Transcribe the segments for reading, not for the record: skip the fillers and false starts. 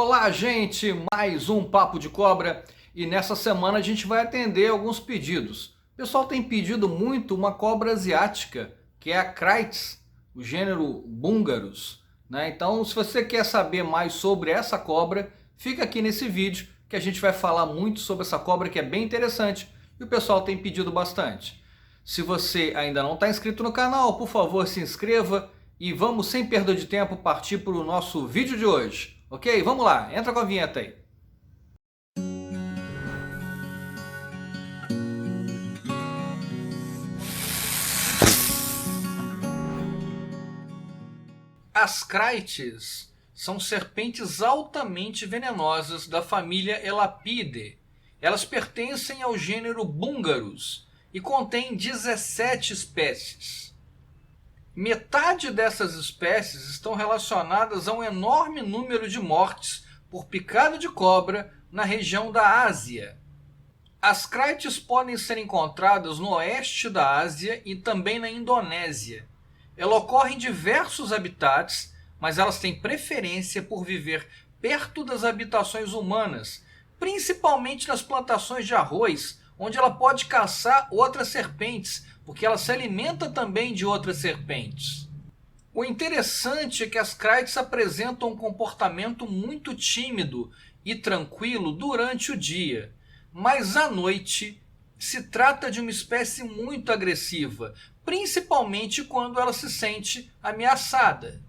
Olá, gente! Mais um Papo de Cobra e nessa semana a gente vai atender alguns pedidos. O pessoal tem pedido muito uma cobra asiática, que é a Crates, o gênero Bungarus, né? Então, se você quer saber mais sobre essa cobra, fica aqui nesse vídeo que a gente vai falar muito sobre essa cobra que é bem interessante e o pessoal tem pedido bastante. Se você ainda não está inscrito no canal, por favor, se inscreva e vamos, sem perda de tempo, partir para o nosso vídeo de hoje. Ok? Vamos lá, entra com a vinheta aí. As Crates são serpentes altamente venenosas da família Elapidae. Elas pertencem ao gênero Bungarus e contêm 17 espécies. Metade dessas espécies estão relacionadas a um enorme número de mortes por picada de cobra na região da Ásia. As Crates podem ser encontradas no oeste da Ásia e também na Indonésia. Ela ocorre em diversos habitats, mas elas têm preferência por viver perto das habitações humanas, principalmente nas plantações de arroz, onde ela pode caçar outras serpentes, porque ela se alimenta também de outras serpentes. O interessante é que as Crates apresentam um comportamento muito tímido e tranquilo durante o dia, mas à noite se trata de uma espécie muito agressiva, principalmente quando ela se sente ameaçada.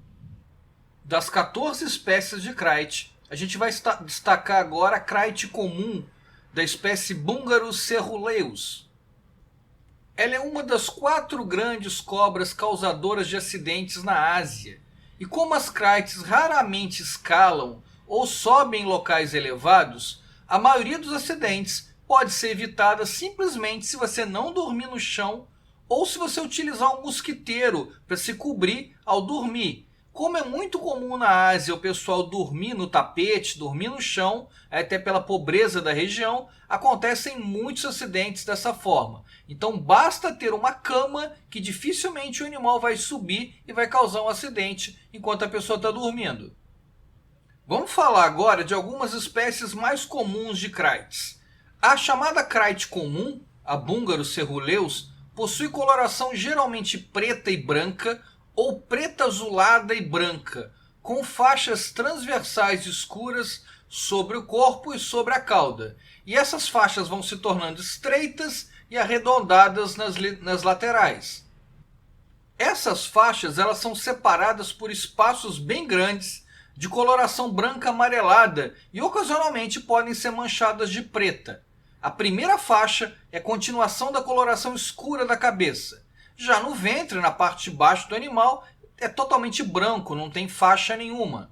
Das 14 espécies de Crate, a gente vai destacar agora a Crate comum, da espécie Bungarus ceruleus. Ela é uma das 4 grandes cobras causadoras de acidentes na Ásia. E como as Crates raramente escalam ou sobem em locais elevados, a maioria dos acidentes pode ser evitada simplesmente se você não dormir no chão ou se você utilizar um mosquiteiro para se cobrir ao dormir. Como é muito comum na Ásia o pessoal dormir no tapete, dormir no chão, até pela pobreza da região, acontecem muitos acidentes dessa forma. Então basta ter uma cama que dificilmente o animal vai subir e vai causar um acidente enquanto a pessoa está dormindo. Vamos falar agora de algumas espécies mais comuns de Crates. A chamada Crate comum, a Bungarus ceruleus, possui coloração geralmente preta e branca, ou preta azulada e branca, com faixas transversais escuras sobre o corpo e sobre a cauda. E essas faixas vão se tornando estreitas e arredondadas nas laterais. Essas faixas elas são separadas por espaços bem grandes de coloração branca amarelada e ocasionalmente podem ser manchadas de preta. A primeira faixa é a continuação da coloração escura da cabeça. Já no ventre, na parte de baixo do animal, é totalmente branco, não tem faixa nenhuma.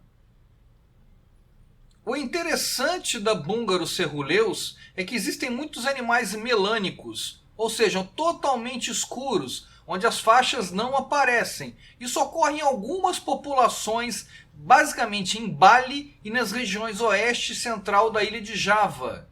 O interessante da Bungarus ceruleus é que existem muitos animais melânicos, ou seja, totalmente escuros, onde as faixas não aparecem. Isso ocorre em algumas populações, basicamente em Bali e nas regiões oeste e central da ilha de Java.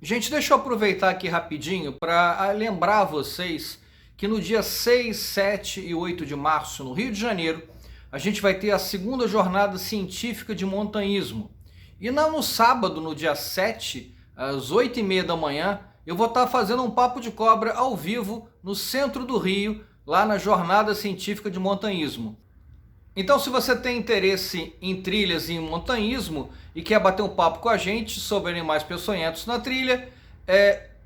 Gente, deixa eu aproveitar aqui rapidinho para lembrar vocês que no dia 6, 7 e 8 de março, no Rio de Janeiro, a gente vai ter a segunda jornada científica de montanhismo. E no sábado, no dia 7, às 8h30 da manhã, eu vou estar fazendo um papo de cobra ao vivo no centro do Rio, lá na jornada científica de montanhismo. Então, se você tem interesse em trilhas e em montanhismo e quer bater um papo com a gente sobre animais peçonhentos na trilha,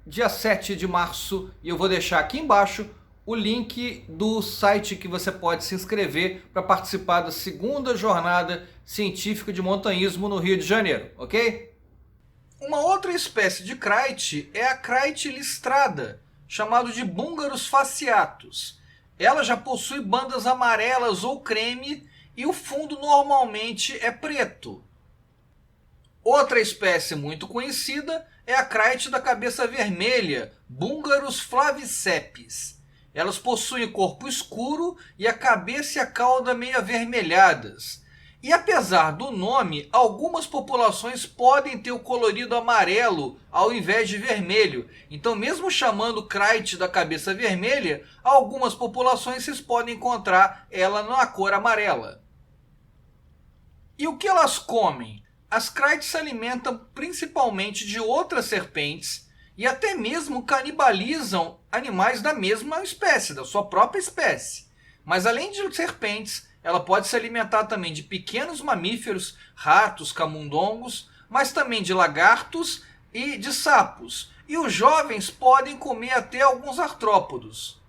dia 7 de março, e eu vou deixar aqui embaixo o link do site que você pode se inscrever para participar da segunda jornada científica de montanhismo no Rio de Janeiro, ok? Uma outra espécie de Crate é a Crate listrada, chamado de Bungarus fasciatus. Ela já possui bandas amarelas ou creme e o fundo normalmente é preto. Outra espécie muito conhecida é a Crate da cabeça vermelha, Bungarus flaviceps. Elas possuem corpo escuro e a cabeça e a cauda meio avermelhadas. E apesar do nome, algumas populações podem ter o colorido amarelo ao invés de vermelho. Então, mesmo chamando Crate da cabeça vermelha, algumas populações vocês podem encontrar ela na cor amarela. E o que elas comem? As Crites se alimentam principalmente de outras serpentes e até mesmo canibalizam animais da mesma espécie, da sua própria espécie. Mas além de serpentes, ela pode se alimentar também de pequenos mamíferos, ratos, camundongos, mas também de lagartos e de sapos. E os jovens podem comer até alguns artrópodos.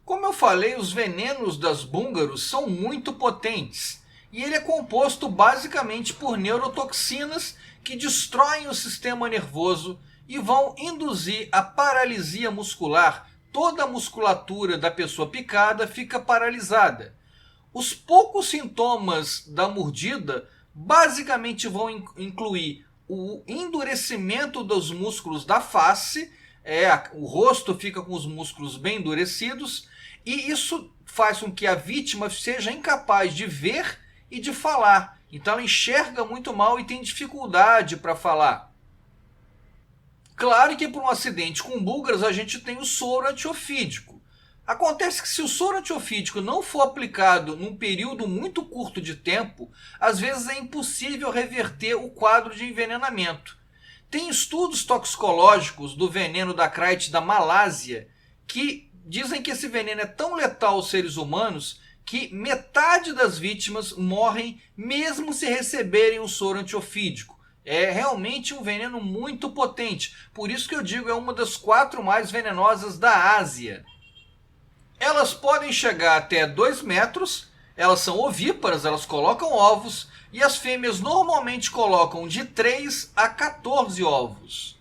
Como eu falei, os venenos das búngaros são muito potentes. E ele é composto basicamente por neurotoxinas que destroem o sistema nervoso e vão induzir a paralisia muscular. Toda a musculatura da pessoa picada fica paralisada. Os poucos sintomas da mordida basicamente vão incluir o endurecimento dos músculos da face, o rosto fica com os músculos bem endurecidos, e isso faz com que a vítima seja incapaz de ver e de falar. Então ela enxerga muito mal e tem dificuldade para falar. Claro que por um acidente com búlgaros a gente tem o soro antiofídico. Acontece que se o soro antiofídico não for aplicado num período muito curto de tempo, às vezes é impossível reverter o quadro de envenenamento. Tem estudos toxicológicos do veneno da Crite da Malásia que dizem que esse veneno é tão letal aos seres humanos que metade das vítimas morrem mesmo se receberem o soro antiofídico. É realmente um veneno muito potente, por isso que eu digo é uma das 4 mais venenosas da Ásia. Elas podem chegar até 2 metros, elas são ovíparas, elas colocam ovos, e as fêmeas normalmente colocam de 3 a 14 ovos.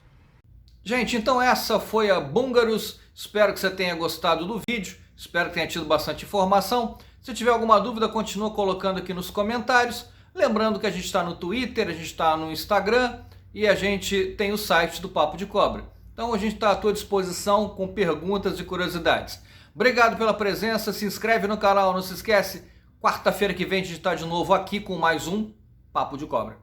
Gente, então essa foi a Bungarus. Espero que você tenha gostado do vídeo, espero que tenha tido bastante informação. Se tiver alguma dúvida, continua colocando aqui nos comentários. Lembrando que a gente está no Twitter, a gente está no Instagram e a gente tem o site do Papo de Cobra. Então a gente está à tua disposição com perguntas e curiosidades. Obrigado pela presença, se inscreve no canal, não se esquece. Quarta-feira que vem a gente está de novo aqui com mais um Papo de Cobra.